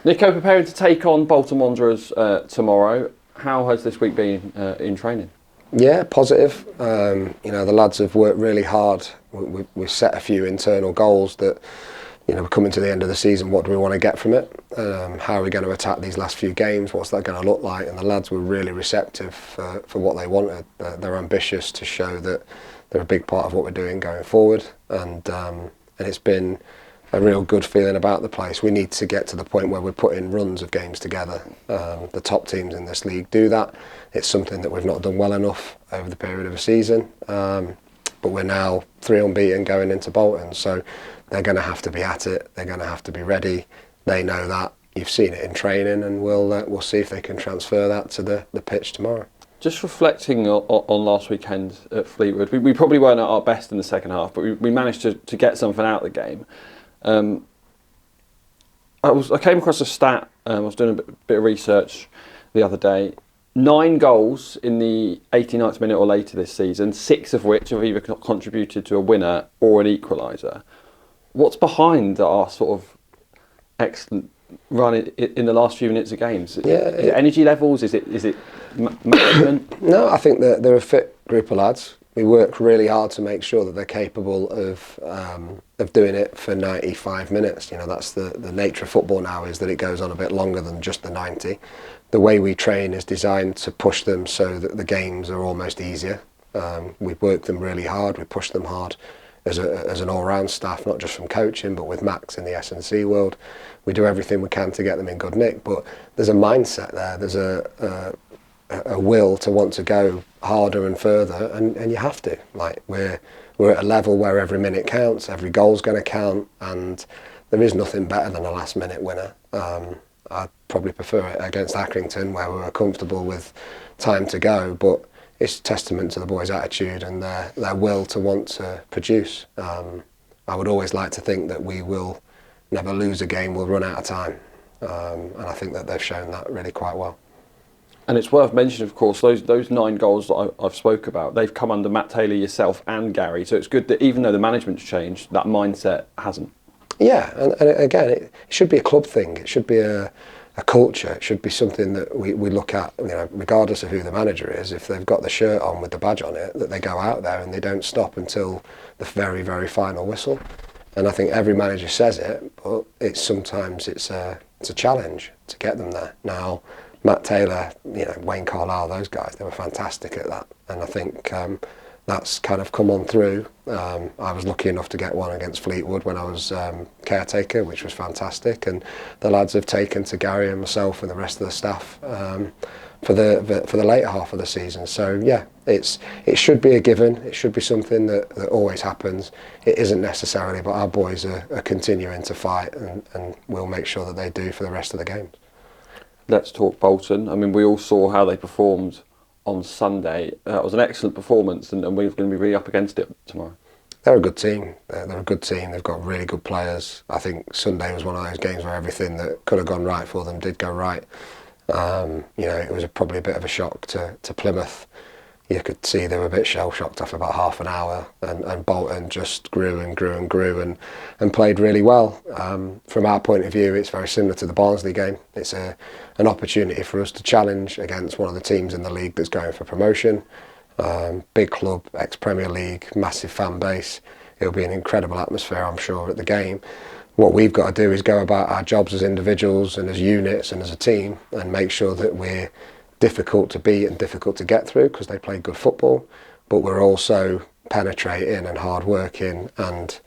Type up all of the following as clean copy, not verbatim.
Nico, preparing to take on Bolton Wanderers tomorrow. How has this week been in training? Yeah, positive. The lads have worked really hard. We've set a few internal goals that, we're coming to the end of the season. What do we want to get from it? How are we going to attack these last few games? What's that going to look like? And the lads were really receptive for what they wanted. They're ambitious to show that they're a big part of what we're doing going forward. And it's been a real good feeling about the place. We need to get to the point where we're putting runs of games together. The top teams in this league do that. It's something that we've not done well enough over the period of a season. But we're now 3 unbeaten going into Bolton, so they're going to have to be at it. They're going to have to be ready. They know that. You've seen it in training, and we'll see if they can transfer that to the pitch tomorrow. Just reflecting on last weekend at Fleetwood, we probably weren't at our best in the second half, but we managed to get something out of the game. I came across a stat. I was doing a bit of research the other day. 9 goals in the 89th minute or later this season, 6 of which have either contributed to a winner or an equaliser. What's behind our sort of excellent run in the last few minutes of games? Is it energy levels? Is it management? No, I think that they're a fit group of lads. We work really hard to make sure that they're capable of doing it for 95 minutes. That's the nature of football now, is that it goes on a bit longer than just the 90. The way we train is designed to push them so that the games are almost easier. We work them really hard. We push them hard as an all-round staff, not just from coaching, but with Max in the S&C world. We do everything we can to get them in good nick, but there's a mindset there. There's a will to want to go harder and further, and you have to. Like we're at a level where every minute counts, every goal's going to count, and there is nothing better than a last-minute winner. I'd probably prefer it against Accrington, where we were comfortable with time to go, but it's testament to the boys' attitude and their will to want to produce. I would always like to think that we will never lose a game, we'll run out of time, and I think that they've shown that really quite well. And it's worth mentioning, of course, those 9 goals that I've spoke about, they've come under Matt Taylor, yourself and Gary, so it's good that even though the management's changed, that mindset hasn't. Yeah, and again, it should be a club thing. It should be a culture. It should be something that we look at, regardless of who the manager is. If they've got the shirt on with the badge on it, that they go out there and they don't stop until the very, very final whistle. And I think every manager says it, but sometimes it's a challenge to get them there. Now, Matt Taylor, Wayne Carlisle, those guys, they were fantastic at that. And I think that's kind of come on through. I was lucky enough to get one against Fleetwood when I was caretaker, which was fantastic. And the lads have taken to Gary and myself and the rest of the staff for the later half of the season. So yeah, it should be a given. It should be something that always happens. It isn't necessarily, but our boys are continuing to fight, and we'll make sure that they do for the rest of the games. Let's talk Bolton. I mean, we all saw how they performed on Sunday. It was an excellent performance, and we're going to be really up against it tomorrow. They're a good team. They're a good team. They've got really good players. I think Sunday was one of those games where everything that could have gone right for them did go right. It was probably a bit of a shock to Plymouth. You could see they were a bit shell-shocked after about half an hour, and Bolton just grew and grew and grew and played really well. From our point of view, it's very similar to the Barnsley game. It's an opportunity for us to challenge against one of the teams in the league that's going for promotion. Big club, ex-Premier League, massive fan base. It'll be an incredible atmosphere, I'm sure, at the game. What we've got to do is go about our jobs as individuals and as units and as a team, and make sure that we're difficult to beat and difficult to get through, because they play good football, but we're also penetrating and hard working and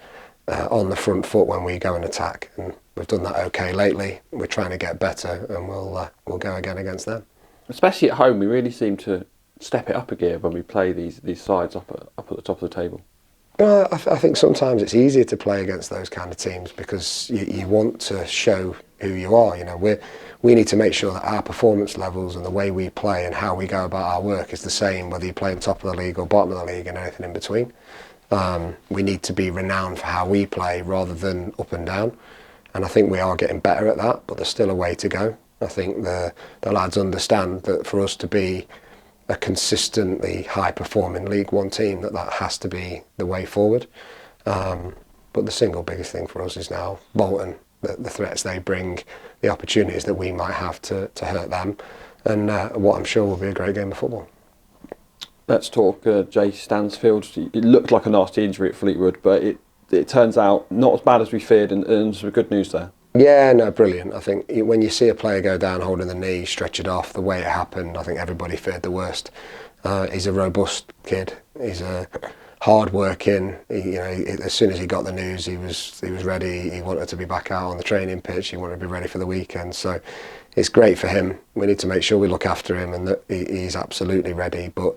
on the front foot when we go and attack, and we've done that okay lately. We're trying to get better, and we'll go again against them. Especially at home, we really seem to step it up a gear when we play these sides up at the top of the table. I think sometimes it's easier to play against those kind of teams because you want to show who you are. We need to make sure that our performance levels and the way we play and how we go about our work is the same, whether you're playing top of the league or bottom of the league and anything in between. We need to be renowned for how we play rather than up and down. And I think we are getting better at that, but there's still a way to go. I think the lads understand that for us to be a consistently high-performing League One team, that has to be the way forward. But the single biggest thing for us is now Bolton, the threats they bring, the opportunities that we might have to hurt them, and what I'm sure will be a great game of football. Let's talk Jay Stansfield. It looked like a nasty injury at Fleetwood, but it turns out not as bad as we feared, and some good news there. Yeah, no, brilliant. I think when you see a player go down holding the knee, stretch it off the way it happened, I think everybody feared the worst. He's a robust kid. He's a hard-working. As soon as he got the news, he was ready. He wanted to be back out on the training pitch. He wanted to be ready for the weekend. So it's great for him. We need to make sure we look after him and that he's absolutely ready. But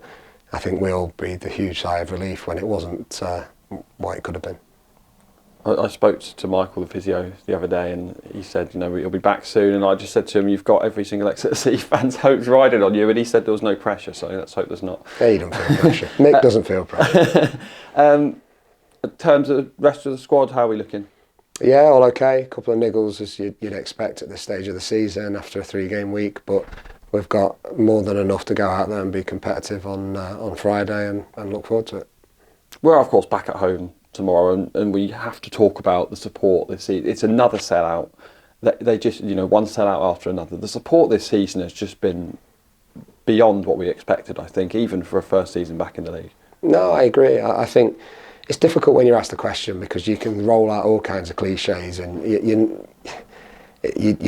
I think we all breathed a huge sigh of relief when it wasn't what it could have been. I spoke to Michael, the physio, the other day, and he said, he'll be back soon. And I just said to him, you've got every single Exeter City fan's hopes riding on you. And he said there was no pressure, so let's hope there's not. Yeah, he doesn't feel pressure. Nick doesn't feel pressure. In terms of the rest of the squad, how are we looking? Yeah, all okay. A couple of niggles, as you'd expect at this stage of the season after a 3-game week. But we've got more than enough to go out there and be competitive on Friday and look forward to it. We're, of course, back at home tomorrow, and we have to talk about the support this season. It's another sellout. They just, one sellout after another. The support this season has just been beyond what we expected, I think, even for a first season back in the league. No, I agree. I think it's difficult when you're asked the question because you can roll out all kinds of cliches and you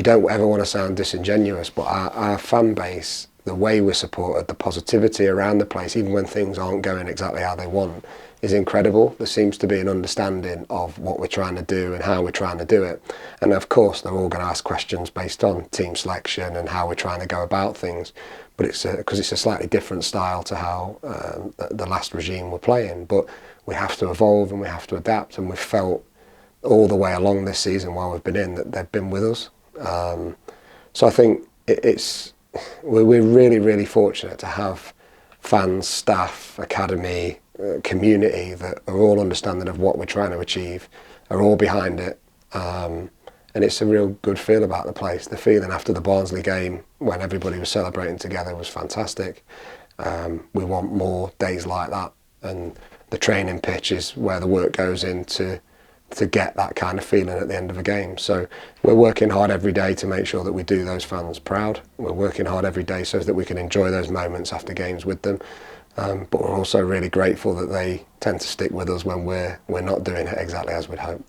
don't ever want to sound disingenuous, but our fan base, the way we're supported, the positivity around the place, even when things aren't going exactly how they want, is incredible. There seems to be an understanding of what we're trying to do and how we're trying to do it. And of course, they're all going to ask questions based on team selection and how we're trying to go about things. But it's because it's a slightly different style to how the last regime were playing. But we have to evolve and we have to adapt. And we've felt all the way along this season while we've been in that they've been with us. So I think we're really, really fortunate to have fans, staff, academy, community that are all understanding of what we're trying to achieve, are all behind it, and it's a real good feel about the place. The feeling after the Barnsley game when everybody was celebrating together was fantastic. We want more days like that, and the training pitch is where the work goes in to get that kind of feeling at the end of a game. So we're working hard every day to make sure that we do those fans proud. We're working hard every day so that we can enjoy those moments after games with them. But we're also really grateful that they tend to stick with us when we're not doing it exactly as we'd hope.